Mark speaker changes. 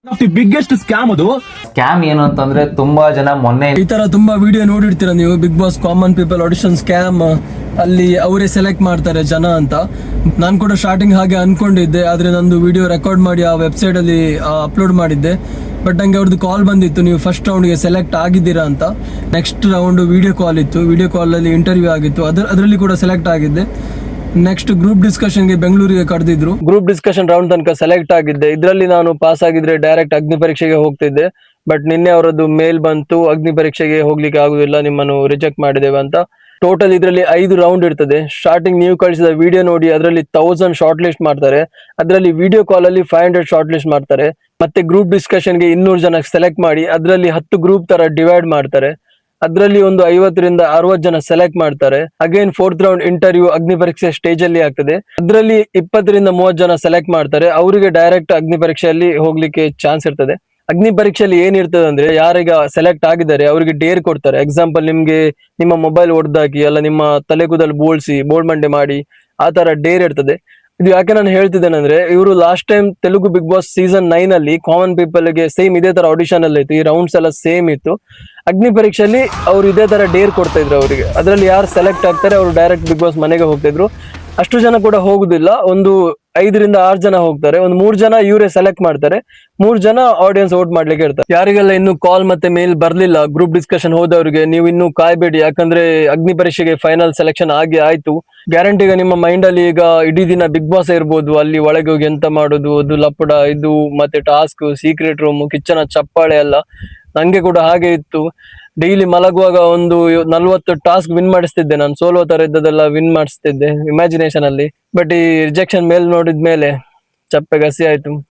Speaker 1: The biggest scam ಅದು.
Speaker 2: Scam ಏನು ಅಂತಂದ್ರೆ ತುಂಬಾ ಜನ ಮೊನ್ನೆ
Speaker 3: ಈ ತರ ತುಂಬಾ ವಿಡಿಯೋ ನೋಡಿರ್ತೀರ ನೀವು. Big Boss common people audition scam, ಅಲ್ಲಿ ಅವರೇ ಸೆಲೆಕ್ಟ್ ಮಾಡ್ತಾರೆ ಜನ ಅಂತ. ನಾನು ಕೂಡ ಸ್ಟಾರ್ಟಿಂಗ್ ಹಾಗೆ ಅನ್ಕೊಂಡಿದ್ದೆ, ಆದ್ರೆ ನಂದು ವಿಡಿಯೋ ರೆಕಾರ್ಡ್ ಮಾಡಿ ಆ ವೆಬ್ಸೈಟ್ ಅಲ್ಲಿ ಅಪ್ಲೋಡ್ ಮಾಡಿದ್ದೆ. ಬಟ್ ನಂಗೆ ಅವ್ರದ್ದು ಕಾಲ್ ಬಂದಿತ್ತು, ನೀವು ಫಸ್ಟ್ ರೌಂಡ್ಗೆ ಸೆಲೆಕ್ಟ್ ಆಗಿದ್ದೀರಾ ಅಂತ. ನೆಕ್ಸ್ಟ್ ರೌಂಡ್ ವಿಡಿಯೋ ಕಾಲ್ ಇತ್ತು, ವಿಡಿಯೋ ಕಾಲಲ್ಲಿ ಇಂಟರ್ವ್ಯೂ ಆಗಿತ್ತು, ಅದರಲ್ಲಿ ಕೂಡ ಸೆಲೆಕ್ಟ್ ಆಗಿದ್ದೆ. ನೆಕ್ಸ್ಟ್ ಗ್ರೂಪ್ ಡಿಸ್ಕಷನ್ಗೆ ಬೆಂಗಳೂರಿಗೆ ಕರೆದಿದ್ರು. ಗ್ರೂಪ್ ಡಿಸ್ಕಷನ್ ರೌಂಡ್ ತನಕ ಸೆಲೆಕ್ಟ್ ಆಗಿದ್ದೆ. ಇದರಲ್ಲಿ ನಾನು ಪಾಸ್ ಆಗಿದ್ರೆ ಡೈರೆಕ್ಟ್ ಅಗ್ನಿ ಪರೀಕ್ಷೆಗೆ ಹೋಗ್ತಿದ್ದೆ. ಬಟ್ ನಿನ್ನೆ ಅವರದ್ದು ಮೇಲ್ ಬಂತು, ಅಗ್ನಿ ಪರೀಕ್ಷೆಗೆ ಹೋಗ್ಲಿಕ್ಕೆ ಆಗುದಿಲ್ಲ, ನಿಮ್ಮನ್ನು ರಿಜೆಕ್ಟ್ ಮಾಡಿದ್ದೇವೆ ಅಂತ. ಟೋಟಲ್ ಇದರಲ್ಲಿ 5 ರೌಂಡ್ ಇರ್ತದೆ. ಸ್ಟಾರ್ಟಿಂಗ್ ನೀವು ಕಳಿಸಿದ ವಿಡಿಯೋ ನೋಡಿ ಅದರಲ್ಲಿ 1000 ಶಾರ್ಟ್ ಲಿಸ್ಟ್ ಮಾಡ್ತಾರೆ. ಅದರಲ್ಲಿ ವಿಡಿಯೋ ಕಾಲ್ ಅಲ್ಲಿ 500 ಶಾರ್ಟ್ ಲಿಸ್ಟ್ ಮಾಡ್ತಾರೆ. ಮತ್ತೆ ಗ್ರೂಪ್ ಡಿಸ್ಕಷನ್ಗೆ 200 ಜನ ಸೆಲೆಕ್ಟ್ ಮಾಡಿ ಅದರಲ್ಲಿ 10 ಗ್ರೂಪ್ ತರ ಡಿವೈಡ್ ಮಾಡ್ತಾರೆ. ಅದರಲ್ಲಿ ಒಂದು 50 ರಿಂದ 60 ಜನ ಸೆಲೆಕ್ಟ್ ಮಾಡ್ತಾರೆ. ಅಗೇನ್ 4th ರೌಂಡ್ ಇಂಟರ್ವ್ಯೂ ಅಗ್ನಿ ಪರೀಕ್ಷೆ ಸ್ಟೇಜ್ ಅಲ್ಲಿ ಆಗ್ತದೆ. ಅದರಲ್ಲಿ 20 ರಿಂದ 30 ಜನ ಸೆಲೆಕ್ಟ್ ಮಾಡ್ತಾರೆ. ಅವರಿಗೆ ಡೈರೆಕ್ಟ್ ಅಗ್ನಿ ಪರೀಕ್ಷೆಯಲ್ಲಿ ಹೋಗ್ಲಿಕ್ಕೆ ಚಾನ್ಸ್ ಇರ್ತದೆ. ಅಗ್ನಿ ಪರೀಕ್ಷೆಯಲ್ಲಿ ಏನಿರ್ತದೆ ಅಂದ್ರೆ, ಯಾರೀಗ ಸೆಲೆಕ್ಟ್ ಆಗಿದ್ದಾರೆ ಅವರಿಗೆ ಡೇರ್ ಕೊಡ್ತಾರೆ. ಎಕ್ಸಾಂಪಲ್, ನಿಮ್ಗೆ ನಿಮ್ಮ ಮೊಬೈಲ್ ಒಡೆದಾಕಿ, ಅಲ್ಲ ನಿಮ್ಮ ತಲೆ ಕೂದಲು ಬೋಳ್ಸಿ, ಬೋಳ್ಮಂಡೆ ಮಾಡಿ, ಆ ತರ ಡೇರ್ ಇರ್ತದೆ. ಇದು ಯಾಕೆ ನಾನು ಹೇಳ್ತಿದ್ದೇನೆ ಅಂದ್ರೆ, ಇವರು last time Telugu Big Boss season 9 ಅಲ್ಲಿ ಕಾಮನ್ ಪೀಪಲ್ ಗೆ ಸೇಮ್ ಇದೇ ತರ ಆಡಿಷನ್ ಅಲ್ಲಿ ಇತ್ತು. ಈ ರೌಂಡ್ಸ್ ಎಲ್ಲ ಸೇಮ್ ಇತ್ತು. ಅಗ್ನಿ ಪರೀಕ್ಷೆಯಲ್ಲಿ ಅವ್ರು ಇದೇ ತರ ಡೇರ್ ಕೊಡ್ತಾ ಇದ್ರು ಅವರಿಗೆ. ಅದರಲ್ಲಿ ಯಾರು ಸೆಲೆಕ್ಟ್ ಆಗ್ತಾರೆ ಅವರು ಡೈರೆಕ್ಟ್ ಬಿಗ್ ಬಾಸ್ ಮನೆಗೆ ಹೋಗ್ತಾ ಇದ್ರು. ಅಷ್ಟು ಜನ ಕೂಡ ಹೋಗುದಿಲ್ಲ, ಒಂದು 5 ರಿಂದ 6 ಜನ ಹೋಗ್ತಾರೆ. ಒಂದು 3 ಜನ ಇವರೇ ಸೆಲೆಕ್ಟ್ ಮಾಡ್ತಾರೆ, 3 ಜನ ಆಡಿಯನ್ಸ್ ವೋಟ್ ಮಾಡ್ಲಿಕ್ಕೆ ಇರ್ತಾರೆ. ಯಾರಿಗೆಲ್ಲ ಇನ್ನು ಕಾಲ್ ಮತ್ತೆ ಮೇಲ್ ಬರ್ಲಿಲ್ಲ ಗ್ರೂಪ್ ಡಿಸ್ಕಷನ್ ಹೋದವರಿಗೆ, ನೀವು ಇನ್ನು ಕಾಯ್ಬೇಡಿ. ಯಾಕಂದ್ರೆ ಅಗ್ನಿ ಪರೀಕ್ಷೆಗೆ ಫೈನಲ್ ಸೆಲೆಕ್ಷನ್ ಆಗಿ ಆಯ್ತು. ಗ್ಯಾರಂಟಿ ಈಗ ನಿಮ್ಮ ಮೈಂಡ್ ಅಲ್ಲಿ ಈಗ ಇಡೀ ದಿನ ಬಿಗ್ ಬಾಸ್ ಇರ್ಬೋದು, ಅಲ್ಲಿ ಒಳಗೆ ಹೋಗಿ ಎಂತ ಮಾಡುದು, ಅದು ಲಪಡ, ಇದು ಮತ್ತೆ ಟಾಸ್ಕ್, ಸೀಕ್ರೆಟ್ ರೂಮ್, ಕಿಚ್ಚನ ಚಪ್ಪಾಳೆ ಎಲ್ಲ. ನಂಗೆ ಕೂಡ ಹಾಗೆ ಇತ್ತು. ಡೈಲಿ ಮಲಗುವಾಗ ಒಂದು 40 ಟಾಸ್ಕ್ ವಿನ್ ಮಾಡಿಸ್ತಿದ್ದೆ ನಾನು. ಸೋಲೋ ತರ ಇದ್ದದೆಲ್ಲ ವಿನ್ ಮಾಡಿಸ್ತಿದ್ದೆ ಇಮ್ಯಾಜಿನೇಷನ್ ಅಲ್ಲಿ. ಬಟ್ ಈ ರಿಜೆಕ್ಷನ್ ಮೇಲ್ ನೋಡಿದ್ಮೇಲೆ ಚಪ್ಪೆ ಗಸಿ ಆಯ್ತು.